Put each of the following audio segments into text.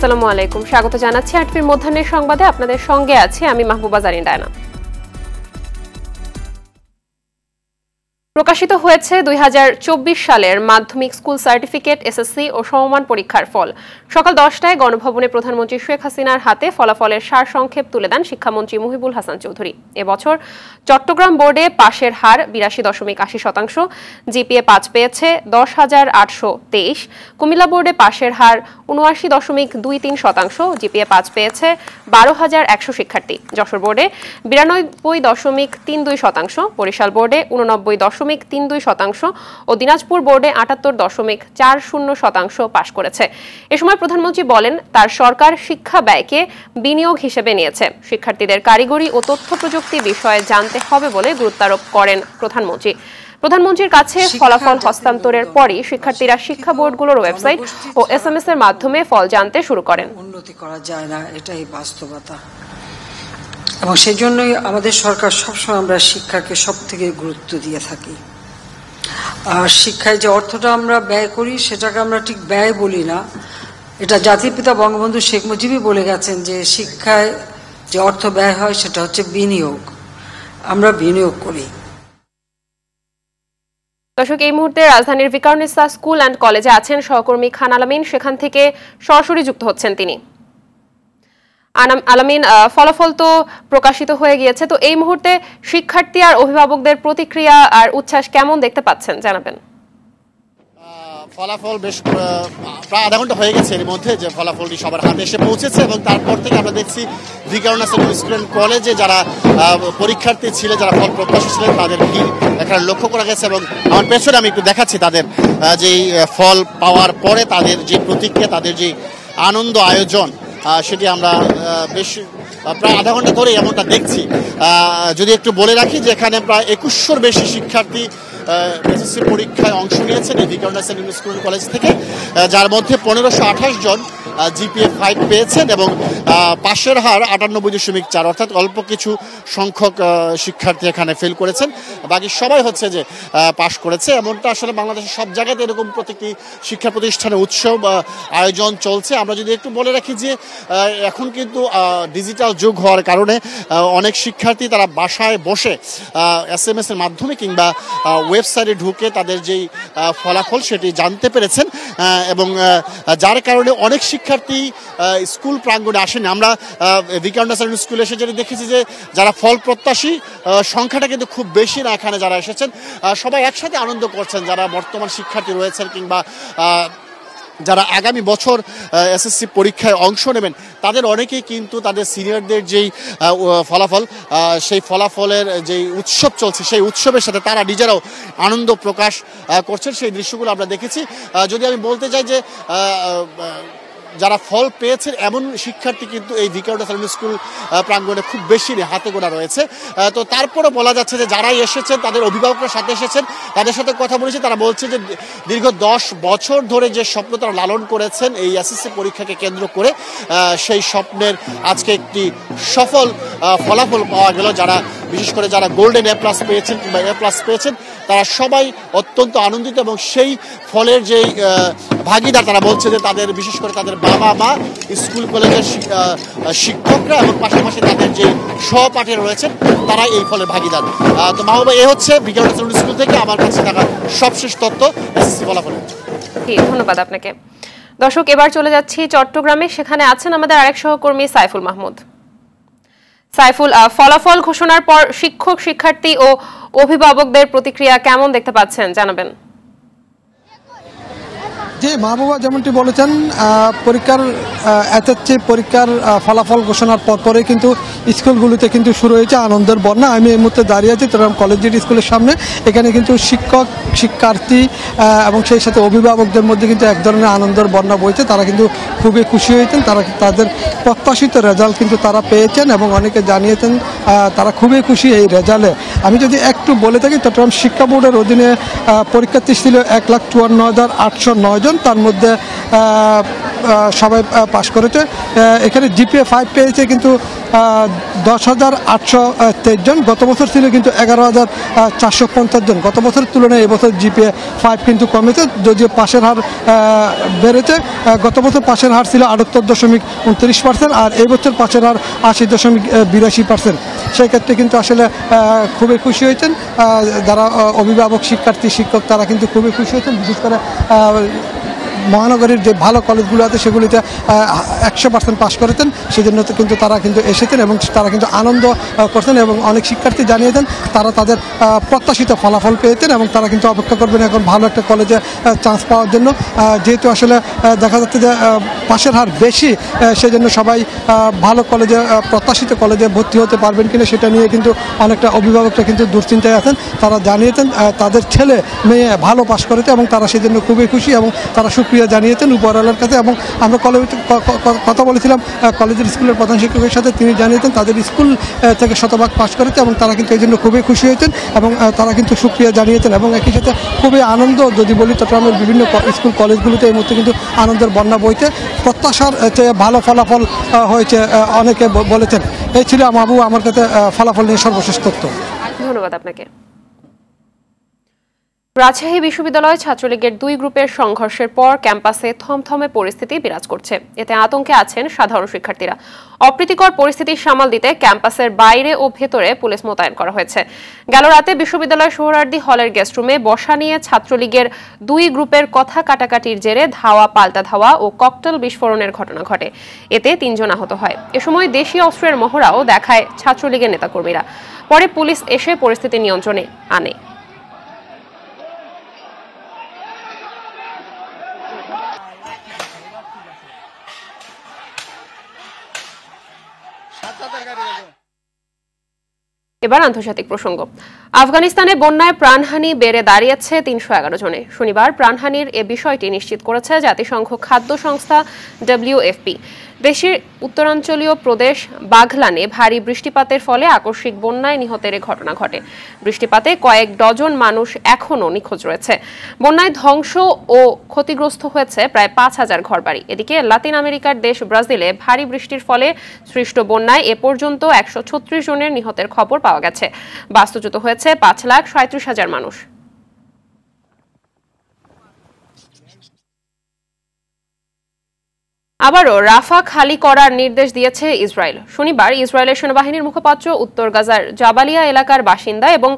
আসসালামু আলাইকুম, স্বাগত জানাচ্ছি আটফির মধ্যাহ্নের সংবাদে। আপনাদের সঙ্গে আছি আমি মাহবুবা জারিন ডায়না। প্রকাশিত হয়েছে 2024 সালের মাধ্যমিক স্কুল সার্টিফিকেট, এসএসসি ও সমমান পরীক্ষার ফল। সকাল 10টায় গণভবনে প্রধানমন্ত্রী শেখ হাসিনার হাতে ফলাফলের সারসংক্ষেপ তুলে দেন শিক্ষামন্ত্রী মুহিবুল হাসান চৌধুরী। এবছর চট্টগ্রাম বোর্ডে পাশের হার 82.80%, জিপিএ 5 পেয়েছে 10,823। কুমিল্লা বোর্ডে পাশের হার 79.23%, জিপিএ 5 পেয়েছে 12,100 শিক্ষার্থী। যশোর বোর্ডে 92.32%, বরিশাল বোর্ডে 89.32% ও দিনাজপুর বোর্ডে 78.40% পাশ করেছে। এ সময় প্রধানমন্ত্রী বলেন, তার সরকার শিক্ষা ব্যয়কে বিনিয়োগ হিসেবে নিয়েছে। শিক্ষার্থীদের কারিগরি ও তথ্য প্রযুক্তি বিষয়ে জানতে হবে বলে গুরুত্বারোপ করেন প্রধানমন্ত্রী। প্রধানমন্ত্রীর কাছে ফলাফল হস্তান্তরের পরই শিক্ষার্থীরা শিক্ষা বোর্ডগুলোর ওয়েবসাইট ও এসএমএস এর মাধ্যমে ফল জানতে শুরু করেন। উন্নতি করা যায় না, এটাই বাস্তবতা, এবং সেই জন্যই আমাদের সরকার সবসময় আমরা শিক্ষাকে সব থেকে গুরুত্ব দিয়ে থাকি। আর শিক্ষায় যে অর্থটা আমরা ব্যয় করি সেটাকে আমরা ঠিক ব্যয় বলি না, এটা জাতির পিতা বঙ্গবন্ধু শেখ মুজিবই বলে গেছেন যে শিক্ষায় যে অর্থ ব্যয় হয় সেটা হচ্ছে বিনিয়োগ। আমরা বিনিয়োগ করি। দর্শক, এই মুহূর্তে রাজধানীর ভিকারুননিসা স্কুল অ্যান্ড কলেজে আছেন সহকর্মী খান আলামিন, সেখান থেকে সরাসরি যুক্ত হচ্ছেন তিনি। আলামিন, ফলাফল তো প্রকাশিত হয়ে গিয়েছে, তো এই মুহূর্তে শিক্ষার্থী আর অভিভাবকদের প্রতিক্রিয়া আর উচ্ছ্বাস কেমন দেখতে পাচ্ছেন জানাবেন। ফলাফল বেশ প্রায় আধা ঘন্টা হয়ে গেছে এর মধ্যে যে ফলাফলটি সবার হাতে এসে পৌঁছেছে, এবং তারপর থেকে আমরা দেখছি ভিকারুননিসা স্কুল অ্যান্ড কলেজে যারা পরীক্ষার্থী ছিলেন, যারা ফল প্রত্যাশী ছিলেন, তাদের ভিড় এখানে লক্ষ্য করা গেছে। এবং আমার পেছনে আমি একটু দেখাচ্ছি তাদের যেই ফল পাওয়ার পরে তাদের যে প্রতিক্রিয়া, তাদের যে আনন্দ আয়োজন, সেটি আমরা বেশ প্রায় আধা ঘন্টা ধরে এমনটা দেখছি। যদি একটু বলে রাখি যে এখানে প্রায় 2100-র বেশি শিক্ষার্থী এসএসসি পরীক্ষায় অংশ নিয়েছেন এই ভিকারুননিসা স্কুল কলেজ থেকে, যার মধ্যে 1528 জন জিপিএ 5 পেয়েছেন এবং পাশের হার 98.4, অর্থাৎ অল্প কিছু সংখ্যক শিক্ষার্থী এখানে ফেল করেছেন, বাকি সবাই হচ্ছে যে পাশ করেছে। এমনটা আসলে বাংলাদেশের সব জায়গাতে এরকম প্রত্যেকটি শিক্ষা প্রতিষ্ঠানে উৎসব আয়োজন চলছে। আমরা যদি একটু বলে রাখি যে এখন কিন্তু ডিজিটাল যুগ হওয়ার কারণে অনেক শিক্ষার্থী তারা বাসায় বসে এসএমএস এর মাধ্যমে কিংবা ওয়েবসাইটে ঢুকে তাদের যেই ফলাফল সেটি জানতে পেরেছেন, এবং যার কারণে অনেক শিক্ষার্থী স্কুল প্রাঙ্গণে আসেনি। আমরা ভিকারুননিসা স্কুলে এসে যেটা দেখেছি যে যারা ফল প্রত্যাশী সংখ্যাটা কিন্তু খুব বেশি না, এখানে যারা এসেছেন সবাই একসাথে আনন্দ করছেন, যারা বর্তমান শিক্ষার্থী রয়েছেন কিংবা যারা আগামী বছর এসএসসি পরীক্ষায় অংশ নেবেন, তাদের অনেকেই কিন্তু তাদের সিনিয়রদের যেই ফলাফল, সেই ফলাফলের যেই উৎসব চলছে সেই উৎসবের সাথে তারা নিজেরাও আনন্দ প্রকাশ করছেন, সেই দৃশ্যগুলো আমরা দেখেছি। যদি আমি বলতে চাই যে যারা ফল পেয়েছেন এমন শিক্ষার্থী কিন্তু এই ভিকারুননিসা স্কুল প্রাঙ্গণে খুব বেশি হাতে গোনা রয়েছে। তো তারপরে বলা যাচ্ছে যে যারাই এসেছেন তাদের অভিভাবকরা সাথে এসেছেন, তাদের সাথে কথা বলেছি, তারা বলছে যে দীর্ঘ 10 বছর ধরে যে স্বপ্ন তারা লালন করেছেন এই এসএসসি পরীক্ষাকে কেন্দ্র করে, সেই স্বপ্নের আজকে একটি সফল ফলাফল পাওয়া গেল। যারা বিশেষ করে যারা গোল্ডেন A+ পেয়েছেন কিংবা A+ পেয়েছেন তারা সবাই অত্যন্ত আনন্দিত, এবং সেই ফলের যেই ভাগিদার তারা বলছে যে তাদের বিশেষ করে তাদের বাবা মা, স্কুল কলেজের শিক্ষকরা এবং পাশাপাশি তাদের যে সহপাঠী রয়েছেন তারা এই ফলের ভাগিদার। তো মাহবুবা, এ হচ্ছে ভিকারুননিসা স্কুল থেকে আমার কাছে থাকা সবশেষ তথ্য এসএসসি ফলাফলের। ধন্যবাদ আপনাকে। দর্শক, এবার চলে যাচ্ছি চট্টগ্রামে, সেখানে আছেন আমাদের আরেক সহকর্মী সাইফুল মাহমুদ। সাইফুল, ফলাফল ঘোষণার পর শিক্ষক, শিক্ষার্থী ও অভিভাবকদের প্রতিক্রিয়া কেমন দেখতে পাচ্ছেন জানাবেন। জি মাহবুবা, যেমনটি বলেছেন, পরীক্ষার এসএসসি পরীক্ষার ফলাফল ঘোষণার পরপরই কিন্তু স্কুলগুলিতে কিন্তু শুরু হয়েছে আনন্দের বন্যা। আমি এই মুহূর্তে দাঁড়িয়ে আছি চট্টগ্রাম কলেজিয়েট স্কুলের সামনে। এখানে কিন্তু শিক্ষক, শিক্ষার্থী এবং সেই সাথে অভিভাবকদের মধ্যে কিন্তু এক ধরনের আনন্দের বন্যা বইছে। তারা কিন্তু খুবই খুশি হয়েছেন, তারা তাদের প্রত্যাশিত রেজাল্ট কিন্তু তারা পেয়েছেন এবং অনেকে জানিয়েছেন তারা খুবই খুশি এই রেজাল্টে। আমি যদি একটু বলে থাকি, চট্টগ্রাম শিক্ষা বোর্ডের অধীনে পরীক্ষার্থী ছিল 1,54,809 জন, তার মধ্যে সবাই পাশ করেছে। এখানে জিপিএ 5 পেয়েছে কিন্তু 10,823 জন। গত বছর ছিল কিন্তু 11,450 জন। গত বছরের তুলনায় এবছর জিপিএ 5 কিন্তু কমেছে, যদিও পাশের হার বেড়েছে। গত বছর পাশের হার ছিল 78.29%, আর এই বছর পাশের হার 80.82%। সেই ক্ষেত্রে কিন্তু আসলে খুবই খুশি হয়েছেন যারা অভিভাবক, শিক্ষার্থী, শিক্ষক, তারা কিন্তু খুবই খুশি হয়েছেন। বিশেষ করে মহানগরীর যে ভালো কলেজগুলো আছে সেগুলিতে 100% পাস করেছেন, সেজন্য কিন্তু তারা কিন্তু এসেছেন এবং তারা কিন্তু আনন্দ করছেন। এবং অনেক শিক্ষার্থী জানিয়েছেন তারা তাদের প্রত্যাশিত ফলাফল পেয়েছেন এবং তারা কিন্তু অপেক্ষা করবেন এখন ভালো একটা কলেজে চান্স পাওয়ার জন্য। যেহেতু আসলে দেখা যাচ্ছে যে পাশের হার বেশি, সেজন্য সবাই ভালো কলেজে, প্রত্যাশিত কলেজে ভর্তি হতে পারবেন কিনা সেটা নিয়ে কিন্তু অনেকটা অভিভাবকরা কিন্তু দুশ্চিন্তায় আছেন। তারা জানিয়েছেন তাদের ছেলে মেয়ে ভালো পাস করেছে এবং তারা সেজন্য খুবই খুশি এবং তারা সুক্রিয়া জানিয়েছেন উপরওয়ালার কাছে। এবং আমরা কথা বলেছিলাম কলেজের স্কুলের প্রধান শিক্ষকের সাথে, তিনি জানিয়েছেন তাদের স্কুল থেকে শতভাগ পাস করেছে এবং তারা কিন্তু এই জন্য খুবই খুশি হয়েছেন এবং তারা কিন্তু সুক্রিয়া জানিয়েছেন। এবং একই সাথে খুবই আনন্দ, যদি বলি চট্টগ্রামের বিভিন্ন স্কুল কলেজগুলোতে এই মুহূর্তে কিন্তু আনন্দের বন্যা বইতে, প্রত্যাশার চেয়ে ভালো ফলাফল হয়েছে অনেকে বলেছেন। এই ছিল আমার কাছে ফলাফল নিয়ে সর্বশেষ তথ্য। ধন্যবাদ আপনাকে। রাজশাহী বিশ্ববিদ্যালয় ছাত্রলীগের 2 গ্রুপের সংঘর্ষের পর ক্যাম্পাসে থমথমে পরিস্থিতি বিরাজ করছে। এতে আতঙ্কে আছেন সাধারণ শিক্ষার্থীরা। অপ্রীতিকর পরিস্থিতি সামাল দিতে ক্যাম্পাসের বাইরে ও ভেতরে পুলিশ মোতায়েন করা হয়েছে। গেল রাতে বিশ্ববিদ্যালয় সোহরাওয়ার্দী হলের গেস্টরুমে বসা নিয়ে ছাত্রলীগের 2 গ্রুপের কথা কাটাকাটির জেরে ধাওয়া পাল্টা ধাওয়া ও ককটেল বিস্ফোরণের ঘটনা ঘটে। এতে 3 জন আহত হয়। এ সময় দেশীয় অস্ত্রের মহড়াও দেখায় ছাত্রলীগের নেতাকর্মীরা। পরে পুলিশ এসে পরিস্থিতি নিয়ন্ত্রণে আনে। এবার আন্তর্জাতিক প্রসঙ্গ। আফগানিস্তানে বন্যায় প্রাণহানি বেড়ে দাঁড়িয়েছে 311 জনে। শনিবার প্রাণহানির এ বিষয়টি নিশ্চিত করেছে জাতিসংঘ খাদ্য সংস্থা WFP। দেশের উত্তরাঞ্চলীয় প্রদেশ বাঘলানে ভারী বৃষ্টিপাতের ফলে আকস্মিক বন্যায় নিহতের ঘটনা ঘটে। বৃষ্টিপাতে কয়েক ডজন মানুষ এখনও নিখোঁজ রয়েছে। বন্যায় ধ্বংস ও ক্ষতিগ্রস্ত হয়েছে প্রায় 5000 ঘরবাড়ি। এদিকে লাতিন আমেরিকার দেশ ব্রাজিলে ভারী বৃষ্টির ফলে সৃষ্ট বন্যায় এ পর্যন্ত 136 জনের নিহতের খবর পাওয়া গেছে। বাস্তুচ্যুত হয়েছে 5,37,000 মানুষ। আবারও রাফা খালি করার নির্দেশ দিয়েছে ইসরায়েল। শনিবার ইসরায়েলের সেনাবাহিনীর মুখপাত্র উত্তর গাজার জাবালিয়া এলাকার বাসিন্দা এবং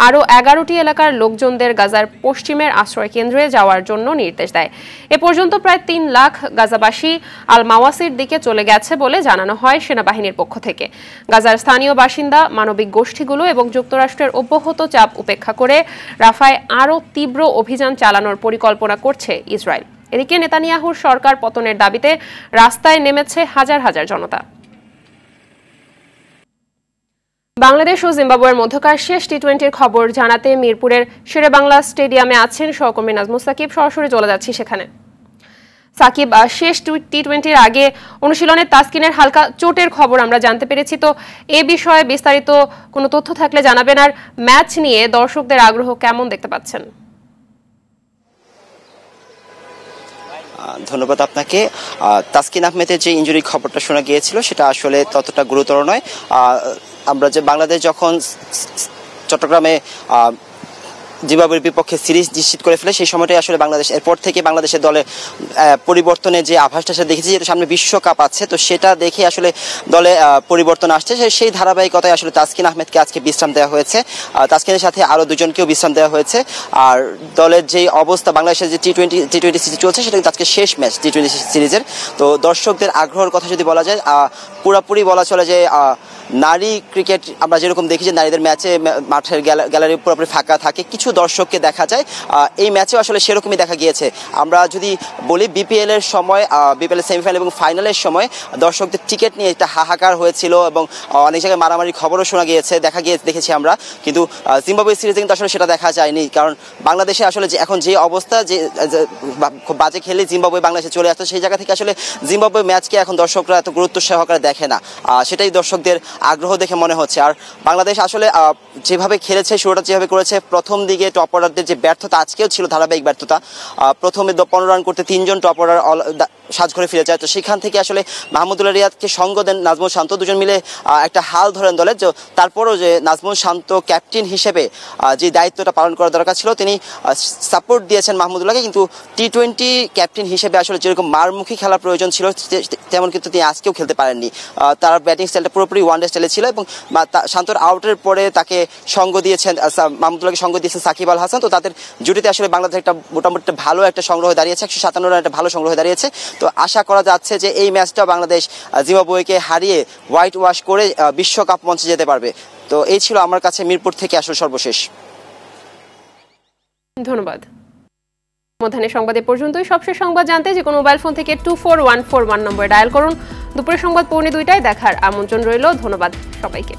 আরও 11টি এলাকার লোকজনদের গাজার পশ্চিমের আশ্রয় কেন্দ্রে যাওয়ার জন্য নির্দেশ দেয়। এ পর্যন্ত প্রায় 3 লাখ গাজাবাসী আল মাওয়াসির দিকে চলে গেছে বলে জানানো হয় সেনাবাহিনীর পক্ষ থেকে। গাজার স্থানীয় বাসিন্দা, মানবিক গোষ্ঠীগুলো এবং যুক্তরাষ্ট্রের অব্যাহত চাপ উপেক্ষা করে রাফায় আরও তীব্র অভিযান চালানোর পরিকল্পনা করছে ইসরায়েল। এদিকে নেতানিয়াহুর সরকার পতনের দাবিতে রাস্তায় নেমেছে হাজার হাজার জনতা। বাংলাদেশ ও জিম্বাবুয়ের মধ্যকার শেষ টি-20-র খবর জানাতে মিরপুরের শেরেবাংলা স্টেডিয়ামে আছেন সহকর্মী নাজমুস সাকিব। সরাসরি চলে যাচ্ছি সেখানে। সাকিব, শেষ টি-20-র আগে অনুশীলনে তাসকিনের হালকা চোটের খবর আমরা জানতে পেরেছি, তো এ বিষয়ে বিস্তারিত কোনো তথ্য থাকলে জানাবেন। আর ম্যাচ নিয়ে দর্শকদের আগ্রহ কেমন দেখতে পাচ্ছেন? ধন্যবাদ আপনাকে। তাসকিন আহমেদের যে ইনজুরির খবরটা শোনা গিয়েছিল সেটা আসলে ততটা গুরুতর নয়। আমরা যে বাংলাদেশ যখন চট্টগ্রামে জিম্বাবুয়ের বিপক্ষে সিরিজ নিশ্চিত করে ফেলে সেই সময়টাই আসলে বাংলাদেশ, এরপর থেকে বাংলাদেশের দলে পরিবর্তনের যে আভাসটা সেটা দেখেছি, যেহেতু সামনে বিশ্বকাপ আছে, তো সেটা দেখে আসলে দলে পরিবর্তন আসছে। সেই ধারাবাহিকতায় আসলে তাসকিন আহমেদকে আজকে বিশ্রাম দেওয়া হয়েছে। তাসকিনের সাথে আরও 2 জনকেও বিশ্রাম দেওয়া হয়েছে। আর দলের যে অবস্থা, বাংলাদেশের যে টি-20 সিরিজ চলছে সেটা কিন্তু আজকে শেষ ম্যাচ টি-20 সিরিজের। তো দর্শকদের আগ্রহের কথা যদি বলা যায়, পুরোপুরি বলা চলে যে নারী ক্রিকেট আমরা যেরকম দেখি যে নারীদের ম্যাচে মাঠের গ্যালারি পুরোপুরি ফাঁকা থাকে, কিছু দর্শককে দেখা যায়। এই ম্যাচেও আসলে সেরকমই দেখা গিয়েছে। আমরা যদি বলি বিপিএল এর সময়, বিপিএল সেমিফাইনাল এবং ফাইনালের সময় দর্শকদের টিকিট নিয়ে একটা হাহাকার হয়েছিল এবং অনেক জায়গায় মারামারির খবরও শোনা গিয়েছে, দেখেছি আমরা। কিন্তু জিম্বাবুয়ে সিরিজে কিন্তু আসলে সেটা দেখা যায়নি, কারণ বাংলাদেশে আসলে যে এখন যে অবস্থা, যে খুব বাজে খেলে জিম্বাবুয়ে বাংলাদেশে চলে আসছে, সেই জায়গা থেকে আসলে জিম্বাবুয়ে ম্যাচকে এখন দর্শকরা এত গুরুত্ব সহকারে দেখে না। সেটাই দর্শকদের আগ্রহ দেখে মনে হচ্ছে। আর বাংলাদেশ আসলে যেভাবে খেলেছে, শুরুটা যেভাবে করেছে, প্রথম দিকে টপ অর্ডারদের যে ব্যর্থতা, আজকেও ছিল ধারাবাহিক ব্যর্থতা। প্রথমে 15 রান করতে 3 জন টপ অর্ডার সাজঘরে ফিরে যায়। তো সেখান থেকে আসলে মাহমুদুল্লাহ রিয়াদকে সঙ্গ দেন নাজমুল শান্ত, দুজন মিলে একটা হাল ধরেন দলের। তারপরও যে নাজমুল শান্ত ক্যাপ্টেন হিসেবে যে দায়িত্বটা পালন করা দরকার ছিল, তিনি সাপোর্ট দিয়েছেন মাহমুদুল্লাহকে, কিন্তু টি-20 ক্যাপ্টেন হিসেবে আসলে যেরকম মারমুখী খেলার প্রয়োজন ছিল তেমন কিন্তু তিনি আজকেও খেলতে পারেননি। তার ব্যাটিং স্টাইলটা পুরোপুরি ওয়ানডে স্টাইলে ছিল এবং শান্তর আউটের পরে তাকে সঙ্গ দিয়েছেন, মাহমুদুল্লাহকে সঙ্গ দিয়েছেন সাকিব আল হাসান। তো তাদের জুটিতে আসলে বাংলাদেশ একটা মোটামুটি ভালো একটা সংগ্রহ দাঁড়িয়েছে, 157 রান একটা ভালো সংগ্রহ দাঁড়িয়েছে। তো আশা করা যাচ্ছে যে এই ম্যাচটা বাংলাদেশ জিম্বাবুয়েকে হারিয়ে হোয়াইট ওয়াশ করে বিশ্বকাপ মঞ্চে যেতে পারবে। তো এই ছিল আমার কাছে মিরপুর থেকে আসলে সর্বশেষ। ধন্যবাদ। মধ্যাহ্নের সংবাদ এ পর্যন্তই। সবশেষ সংবাদ জানতে যে কোনো মোবাইল ফোন থেকে 24141 নম্বরে ডায়াল করুন। দুপুরের সংবাদ পৌনে 2টায় দেখার আমন্ত্রণ রইল। ধন্যবাদ সবাইকে।